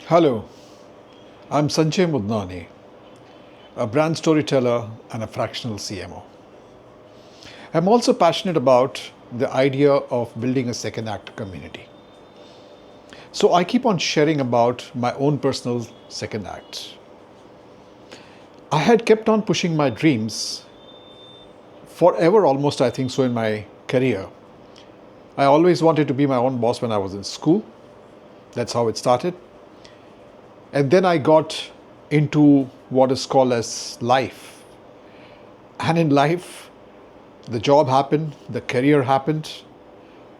Hello, I'm Sanjay Mudnani, a brand storyteller and a fractional CMO. I'm also passionate about the idea of building a second act community. So I keep on sharing about my own personal second act. I had kept on pushing my dreams forever, almost, I think so, in my career. I always wanted to be my own boss when I was in school. That's how it started. And then I got into what is called as life. And in life, the job happened, the career happened,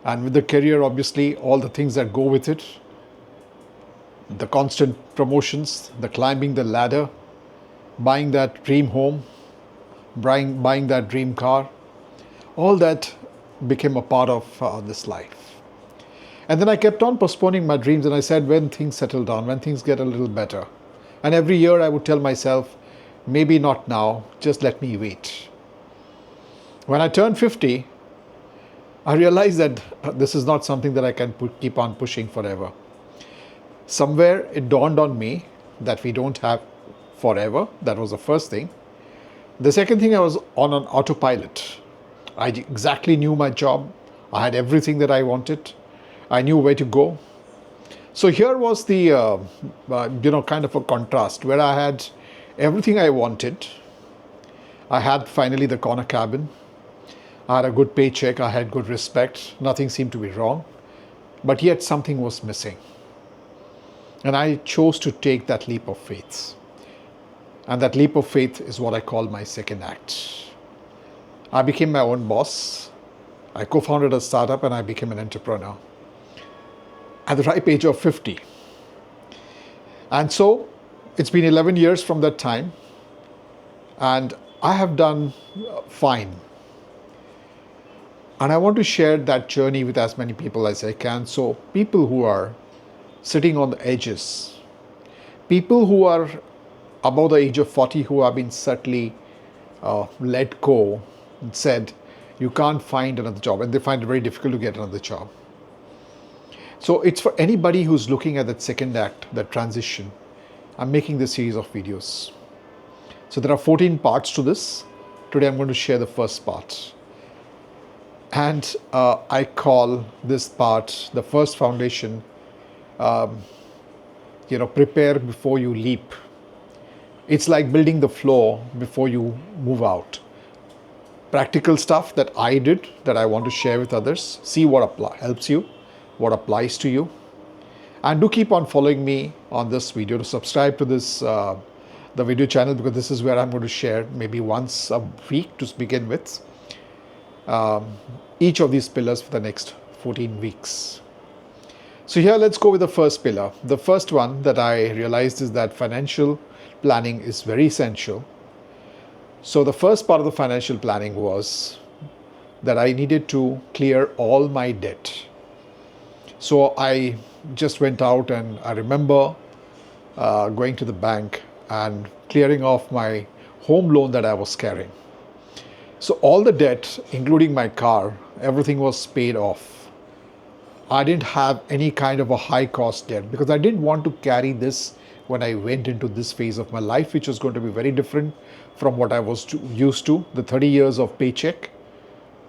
and with the career, obviously, all the things that go with it, the constant promotions, the climbing the ladder, buying that dream home, buying that dream car, all that became a part of this life. And then I kept on postponing my dreams, and I said, when things settle down, when things get a little better. And every year I would tell myself, maybe not now, just let me wait. When I turned 50, I realized that this is not something that I can keep on pushing forever. Somewhere it dawned on me that we don't have forever. That was the first thing. The second thing, I was on an autopilot. I exactly knew my job. I had everything that I wanted. I knew where to go. So here was the, kind of a contrast where I had everything I wanted. I had finally the corner cabin. I had a good paycheck. I had good respect. Nothing seemed to be wrong. But yet something was missing. And I chose to take that leap of faith. And that leap of faith is what I call my second act. I became my own boss. I co-founded a startup and I became an entrepreneur at the ripe age of 50. And so it's been 11 years from that time. And I have done fine. And I want to share that journey with as many people as I can. So people who are sitting on the edges, people who are above the age of 40 who have been subtly let go and said, you can't find another job. And they find it very difficult to get another job. So it's for anybody who's looking at that second act, that transition. I'm making this series of videos. So there are 14 parts to this. Today I'm going to share the first part. And I call this part, the first foundation, prepare before you leap. It's like building the floor before you move out. Practical stuff that I did that I want to share with others. See what helps you, what applies to you. And do keep on following me on this video, to subscribe to this the video channel, because this is where I'm going to share maybe once a week to begin with. Each of these pillars for the next 14 weeks. So here let's go with the first pillar. The first one that I realized is that financial planning is very essential. So the first part of the financial planning was that I needed to clear all my debt. So I just went out and I remember going to the bank and clearing off my home loan that I was carrying. So all the debt, including my car, everything was paid off. I didn't have any kind of a high cost debt because I didn't want to carry this when I went into this phase of my life, which was going to be very different from what I was used to. The 30 years of paycheck,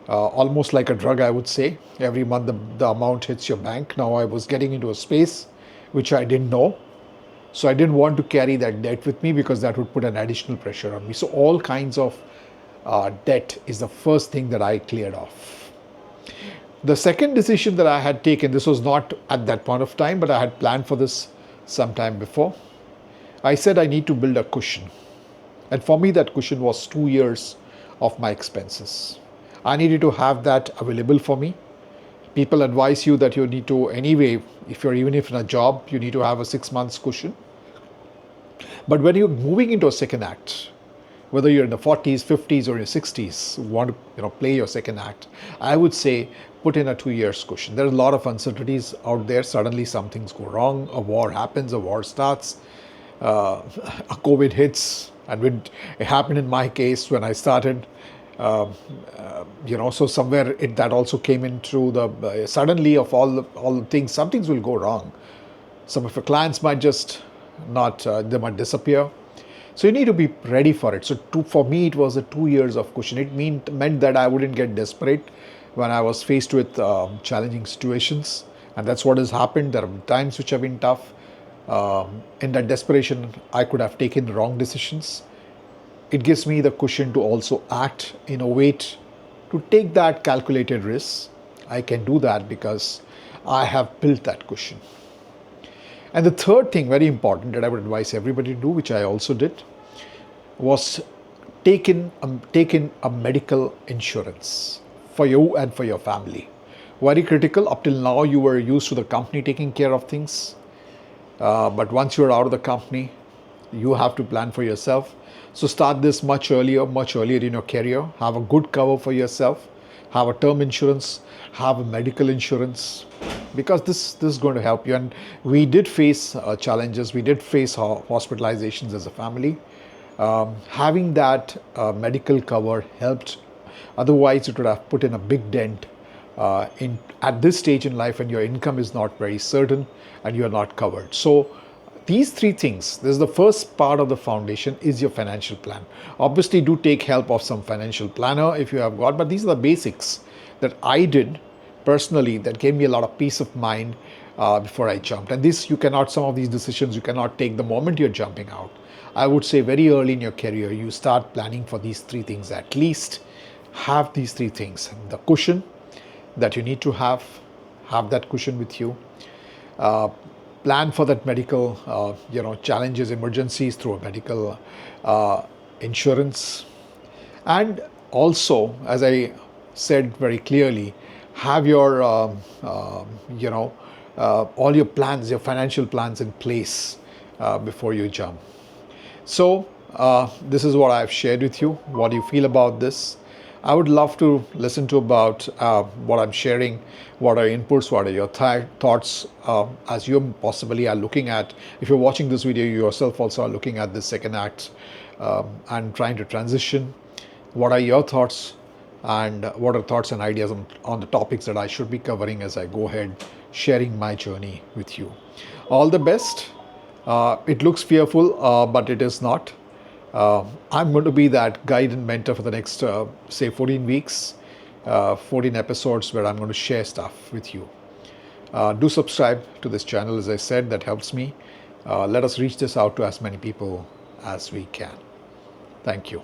almost like a drug, I would say. Every month the amount hits your bank. Now I was getting into a space which I didn't know. So I didn't want to carry that debt with me because that would put an additional pressure on me. So all kinds of debt is the first thing that I cleared off. The second decision that I had taken, this was not at that point of time, but I had planned for this some time before. I said I need to build a cushion. And for me, that cushion was 2 years of my expenses. I needed to have that available for me. People advise you that you need to, anyway, even if in a job, you need to have a 6 months cushion. But when you're moving into a second act, whether you're in the 40s, 50s, or your 60s, want to play your second act, I would say put in a 2 years cushion. There are a lot of uncertainties out there. Suddenly some things go wrong. A war happens, a war starts, a COVID hits, and it happened in my case when I started. So somewhere that also came in through the suddenly of all the things. Some things will go wrong. Some of your clients might just not, they might disappear. So you need to be ready for it. So for me, it was a 2 years of cushion. It meant that I wouldn't get desperate when I was faced with challenging situations. And that's what has happened. There are times which have been tough. In that desperation, I could have taken wrong decisions. It gives me the cushion to also act, innovate, to take that calculated risk. I can do that because I have built that cushion. And the third thing, very important, that I would advise everybody to do, which I also did, was taken a medical insurance for you and for your family. Very critical. Up till now, you were used to the company taking care of things. But once you're out of the company, you have to plan for yourself. So start this much earlier in your career. Have a good cover for yourself. Have a term insurance. Have a medical insurance, because this is going to help you. And we did face challenges. We did face hospitalizations as a family. Having that medical cover helped. Otherwise, it would have put in a big dent in at this stage in life when your income is not very certain and you are not covered. So these three things, this is the first part of the foundation, is your financial plan. Obviously, do take help of some financial planner if you have got, but these are the basics that I did personally that gave me a lot of peace of mind before I jumped. And some of these decisions you cannot take the moment you're jumping out. I would say very early in your career, you start planning for these three things. At least have these three things. The cushion that you need to have that cushion with you. Plan for that medical, challenges, emergencies through a medical insurance. And also, as I said very clearly, have your, all your plans, your financial plans in place before you jump. So this is what I've shared with you. What do you feel about this? I would love to listen to about what I'm sharing, what are inputs, what are your thoughts as you possibly are looking at. If you're watching this video, you yourself also are looking at this second act and trying to transition. What are your thoughts, and what are thoughts and ideas on the topics that I should be covering as I go ahead sharing my journey with you. All the best. It looks fearful, but it is not. I'm going to be that guide and mentor for the next, say, 14 weeks, 14 episodes where I'm going to share stuff with you. Do subscribe to this channel, as I said, that helps me. Let us reach this out to as many people as we can. Thank you.